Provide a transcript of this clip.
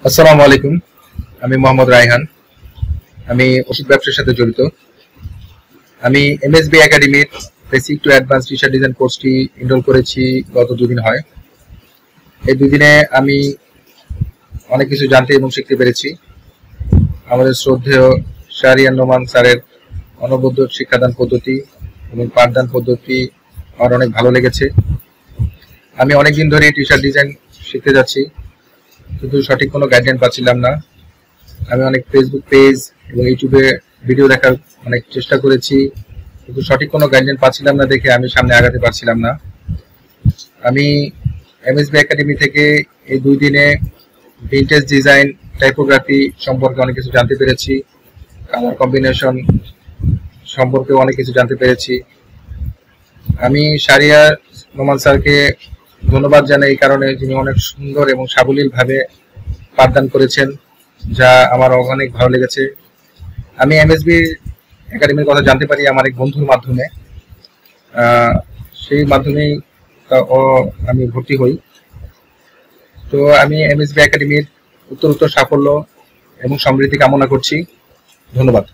আসসালামু আলাইকুম। আমি মোহাম্মদ রায়হান। আমি ওষুধ ব্যবসার সাথে জড়িত। আমি এমএসবি একাডেমির basic to advance T shirt design কোর্সটি এনরোল করেছি গত দুদিন হয়। এই দুদিনে আমি অনেক কিছু জানতে এবং শিখতে পেরেছি। আমাদের শ্রদ্ধেয় শাহরিয়ার নোমান স্যারের অনবদ্য শিক্ষাদান পদ্ধতি এবং পাঠদান পদ্ধতি আমার অনেক ভালো লেগেছে। আমি অনেকদিন ধরে টি শার্ট ডিজাইন শিখতে যাচ্ছি, কিন্তু সঠিক কোনো গাইডলাইন পাচ্ছিলাম না। আমি অনেক ফেসবুক পেজ এবং ইউটিউবে ভিডিও দেখার অনেক চেষ্টা করেছি, কিন্তু সঠিক কোনো গাইডলাইন পাচ্ছিলাম না দেখে আমি সামনে আগাতে পারছিলাম না। আমি এমএসবি একাডেমি থেকে এই 2 দিনে ভিন্টেজ ডিজাইন, টাইপোগ্রাফি সম্পর্কে অনেক কিছু জানতে পেরেছি, কালার কম্বিনেশন সম্পর্কে অনেক কিছু জানতে পেরেছি। আমি শাহরিয়ার নোমান স্যারকে ধন্যবাদ জানাই এই কারণে, যিনি অনেক সুন্দর এবং সাবলীলভাবে পাঠদান করেছেন, যা আমার অনেক ভালো লেগেছে। আমি এমএসবি একাডেমির কথা জানতে পারি আমার এক বন্ধুর মাধ্যমে। সেই মাধ্যমেই আমি ভর্তি হই। তো আমি এমএসবি একাডেমির উত্তরোত্তর সাফল্য এবং সমৃদ্ধি কামনা করছি। ধন্যবাদ।